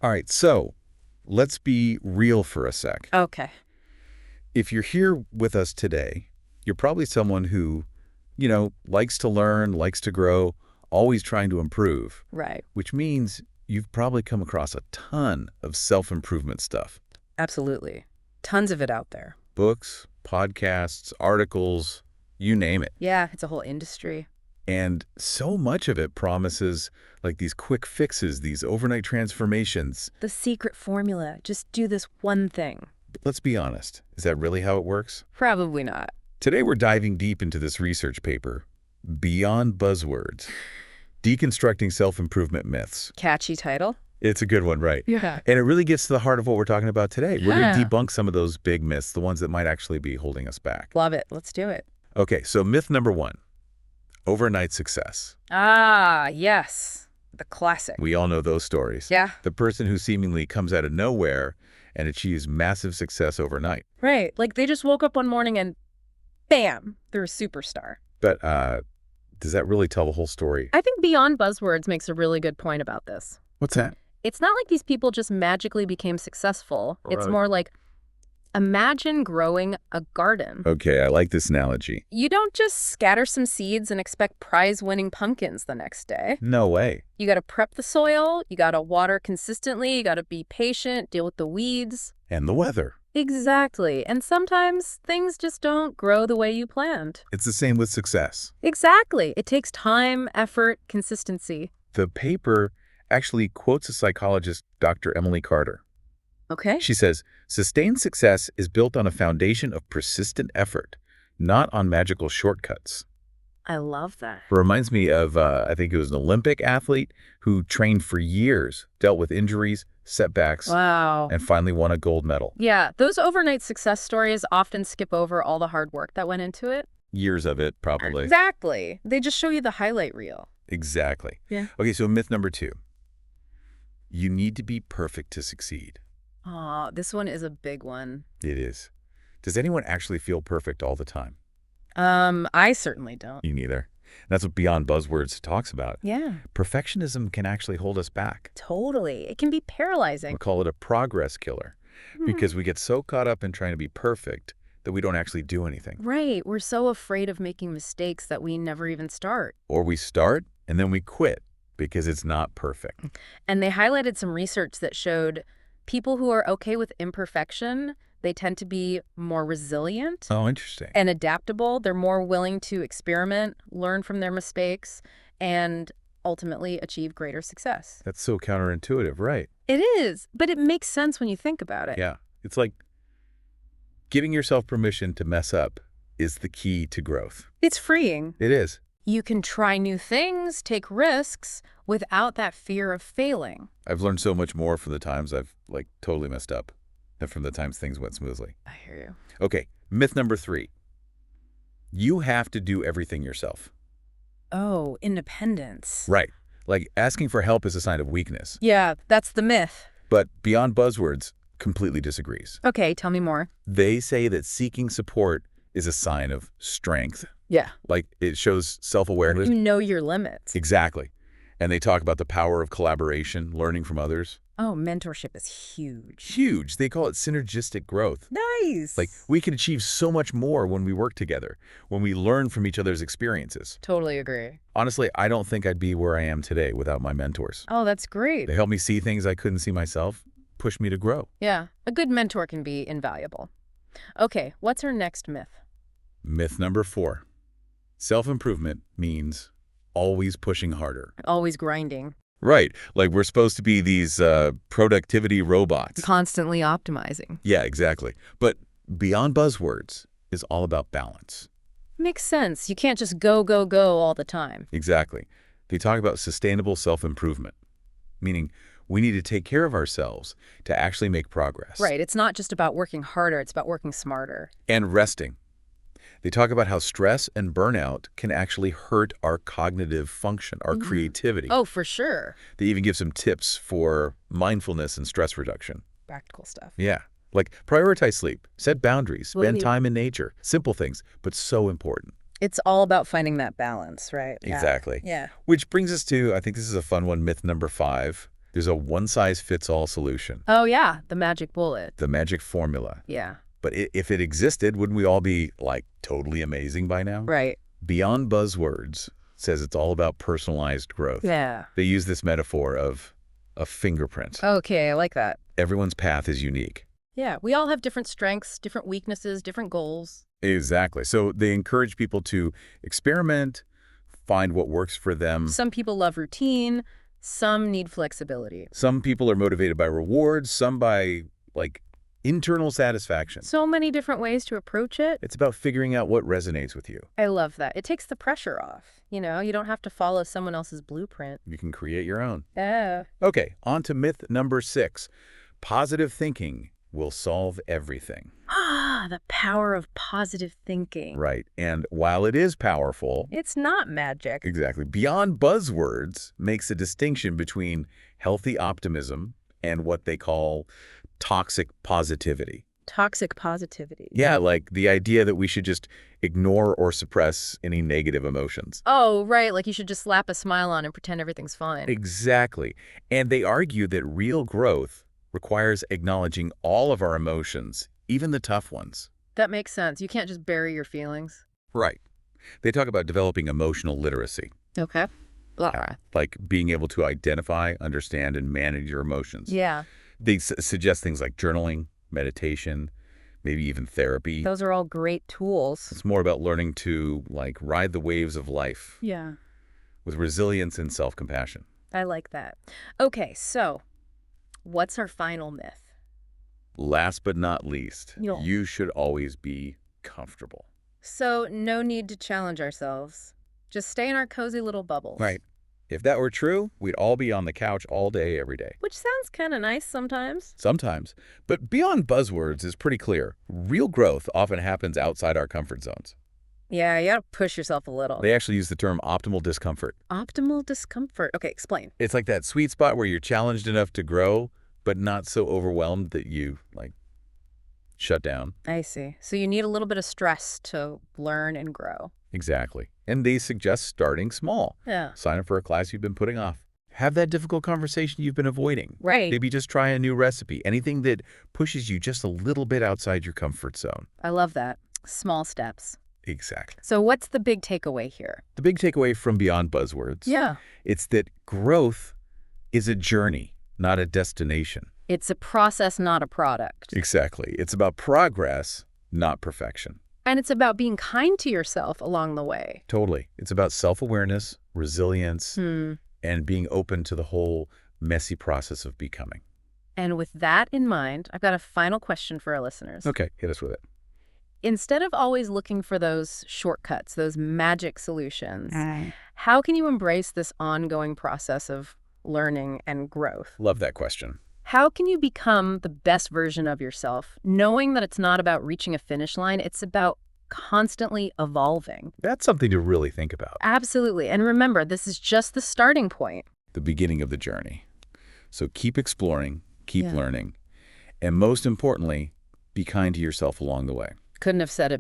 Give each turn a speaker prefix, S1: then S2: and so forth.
S1: All right, so let's be real for a sec.
S2: Okay.
S1: If you're here with us today, you're probably someone who, likes to learn, likes to grow, always trying to improve,
S2: Right.
S1: which means you've probably come across a ton of self-improvement stuff.
S2: Absolutely. Tons of it out there.
S1: Books, podcasts, articles, you name it.
S2: Yeah, it's a whole industry.
S1: And so much of it promises like these quick fixes, these overnight transformations.
S2: The secret formula. Just do this one thing.
S1: But let's be honest, is that really how it works?
S2: Probably not.
S1: Today we're diving deep into this research paper, Beyond Buzzwords, Deconstructing Self-Improvement Myths.
S2: Catchy title.
S1: It's a good one, right?
S2: Yeah.
S1: And it really gets to the heart of what we're talking about today. We're going
S2: Yeah.
S1: to debunk some of those big myths, the ones that might actually be holding us back.
S2: Love it. Let's do it.
S1: Okay, so myth number 1, overnight success.
S2: Ah, yes. The classic.
S1: We all know those stories.
S2: Yeah.
S1: The person who seemingly comes out of nowhere and achieves massive success overnight.
S2: Right. Like they just woke up one morning and bam, they're a superstar.
S1: But does that really tell the whole story?
S2: I think Beyond Buzzwords makes a really good point about this.
S1: What's that?
S2: It's not like these people just magically became successful. It's
S1: Right.
S2: more like, imagine growing a garden.
S1: Okay, I like this analogy.
S2: You don't just scatter some seeds and expect prize-winning pumpkins the next day.
S1: No way.
S2: You got to prep the soil, you got to water consistently, you got to be patient, deal with the weeds.
S1: And the weather.
S2: Exactly. And sometimes things just don't grow the way you planned.
S1: It's the same with success.
S2: Exactly. It takes time, effort, consistency.
S1: The paper actually quotes a psychologist, Dr. Emily Carter.
S2: Okay.
S1: She says, sustained success is built on a foundation of persistent effort, not on magical shortcuts.
S2: I love that.
S1: It reminds me of, I think it was an Olympic athlete who trained for years, dealt with injuries, setbacks,
S2: Wow.
S1: and finally won a gold medal.
S2: Yeah, those overnight success stories often skip over all the hard work that went into it.
S1: Years of it, probably.
S2: Exactly. They just show you the highlight reel.
S1: Exactly.
S2: Yeah.
S1: Okay, so myth number 2. You need to be perfect to succeed.
S2: Aw, this one is a big one.
S1: It is. Does anyone actually feel perfect all the time?
S2: I certainly don't.
S1: Me neither. That's what Beyond Buzzwords talks about.
S2: Yeah,
S1: Perfectionism can actually hold us back.
S2: totally. It can be paralyzing.
S1: We call it a progress killer because we get so caught up in trying to be perfect that we don't actually do anything.
S2: Right. We're so afraid of making mistakes that we never even start.
S1: Or we start and then we quit because it's not perfect.
S2: And they highlighted some research that showed people who are okay with imperfection, they tend to be more resilient
S1: Oh, interesting.
S2: and adaptable. They're more willing to experiment, learn from their mistakes, and ultimately achieve greater success.
S1: That's so counterintuitive, right?
S2: It is, but it makes sense when you think about it.
S1: Yeah. It's like giving yourself permission to mess up is the key to growth.
S2: It's freeing.
S1: It is.
S2: You can try new things, take risks, without that fear of failing.
S1: I've learned so much more from the times I've totally messed up than from the times things went smoothly.
S2: I hear you.
S1: Okay, myth number 3. You have to do everything yourself.
S2: Oh, independence.
S1: Right. Like asking for help is a sign of weakness.
S2: Yeah, that's the myth.
S1: But Beyond Buzzwords completely disagrees.
S2: Okay, tell me more.
S1: They say that seeking support is a sign of strength.
S2: Yeah.
S1: Like it shows self-awareness.
S2: You know your limits.
S1: Exactly. And they talk about the power of collaboration, learning from others.
S2: Oh, mentorship is huge.
S1: Huge. They call it synergistic growth.
S2: Nice.
S1: Like we can achieve so much more when we work together, when we learn from each other's experiences.
S2: Totally agree.
S1: Honestly, I don't think I'd be where I am today without my mentors.
S2: Oh, that's great.
S1: They helped me see things I couldn't see myself, push me to grow.
S2: Yeah, a good mentor can be invaluable. Okay, what's our next myth?
S1: Myth number 4. Self-improvement means always pushing harder.
S2: Always grinding.
S1: Right. Like we're supposed to be these productivity robots.
S2: Constantly optimizing.
S1: Yeah, exactly. But Beyond Buzzwords is all about balance.
S2: Makes sense. You can't just go, go, go all the time.
S1: Exactly. They talk about sustainable self-improvement, meaning we need to take care of ourselves to actually make progress.
S2: Right. It's not just about working harder. It's about working smarter.
S1: And resting. They talk about how stress and burnout can actually hurt our cognitive function, our creativity.
S2: Oh, for sure.
S1: They even give some tips for mindfulness and stress reduction.
S2: Practical stuff.
S1: Yeah. Like prioritize sleep, set boundaries, spend
S2: Absolutely.
S1: time in nature. Simple things, but so important.
S2: It's all about finding that balance, right?
S1: Exactly.
S2: Yeah.
S1: Which brings us to, I think this is a fun one, myth number 5. There's a one-size-fits-all solution,
S2: Oh, yeah, the magic bullet.
S1: the magic formula.
S2: Yeah,
S1: But if it existed, wouldn't we all be, like, totally amazing by now?
S2: right.
S1: Beyond Buzzwords says it's all about personalized growth.
S2: Yeah.
S1: They use this metaphor of a fingerprint.
S2: Okay, I like that.
S1: Everyone's path is unique.
S2: Yeah, we all have different strengths, different weaknesses, different goals.
S1: Exactly. So they encourage people to experiment, find what works for them.
S2: Some people love routine, some need flexibility.
S1: Some people are motivated by rewards, some by, like, internal satisfaction.
S2: So many different ways to approach it.
S1: It's about figuring out what resonates with you.
S2: I love that. It takes the pressure off. You know, you don't have to follow someone else's blueprint.
S1: You can create your own.
S2: Yeah.
S1: Okay, on to myth number 6. Positive thinking will solve everything.
S2: Ah, the power of positive thinking.
S1: Right. And while it is powerful,
S2: It's not magic.
S1: exactly, Beyond Buzzwords makes a distinction between healthy optimism and what they call toxic positivity.
S2: Toxic positivity.
S1: Yeah, like the idea that we should just ignore or suppress any negative emotions.
S2: Oh, right. Like you should just slap a smile on and pretend everything's fine.
S1: Exactly. And they argue that real growth requires acknowledging all of our emotions, even the tough ones.
S2: That makes sense. You can't just bury your feelings.
S1: Right. They talk about developing emotional literacy,
S2: Okay. Blah.
S1: like being able to identify, understand, and manage your emotions.
S2: Yeah.
S1: They suggest things like journaling, meditation, maybe even therapy.
S2: Those are all great tools.
S1: It's more about learning to, like, ride the waves of life
S2: Yeah.
S1: with resilience and self-compassion.
S2: I like that. Okay, so what's our final myth?
S1: Last but not least,
S2: Yeah.
S1: you should always be comfortable.
S2: So no need to challenge ourselves. Just stay in our cozy little bubbles.
S1: Right. If that were true, we'd all be on the couch all day, every day.
S2: Which sounds kind of nice sometimes.
S1: Sometimes. But Beyond Buzzwords is pretty clear. Real growth often happens outside our comfort zones.
S2: Yeah, you gotta push yourself a little.
S1: They actually use the term optimal discomfort.
S2: Optimal discomfort. Okay, explain.
S1: It's like that sweet spot where you're challenged enough to grow, but not so overwhelmed that you, like, shut down.
S2: I see. So you need a little bit of stress to learn and grow.
S1: Exactly. And they suggest starting small.
S2: Yeah.
S1: Sign up for a class you've been putting off. Have that difficult conversation you've been avoiding.
S2: Right.
S1: Maybe just try a new recipe. Anything that pushes you just a little bit outside your comfort zone.
S2: I love that. Small steps.
S1: Exactly.
S2: So what's the big takeaway here?
S1: The big takeaway from Beyond Buzzwords,
S2: Yeah.
S1: it's that growth is a journey, not a destination.
S2: It's a process, not a product.
S1: Exactly. It's about progress, not perfection.
S2: And it's about being kind to yourself along the way.
S1: Totally. It's about self-awareness, resilience,
S2: Hmm.
S1: and being open to the whole messy process of becoming.
S2: And with that in mind, I've got a final question for our listeners.
S1: Okay, hit us with it.
S2: Instead of always looking for those shortcuts, those magic solutions, how can you embrace this ongoing process of learning and growth?
S1: Love that question.
S2: How can you become the best version of yourself, knowing that it's not about reaching a finish line, it's about constantly evolving?
S1: That's something to really think about.
S2: Absolutely. And remember, this is just the starting point.
S1: The beginning of the journey. So keep exploring, keep
S2: Yeah.
S1: learning, and most importantly, be kind to yourself along the way.
S2: Couldn't have said it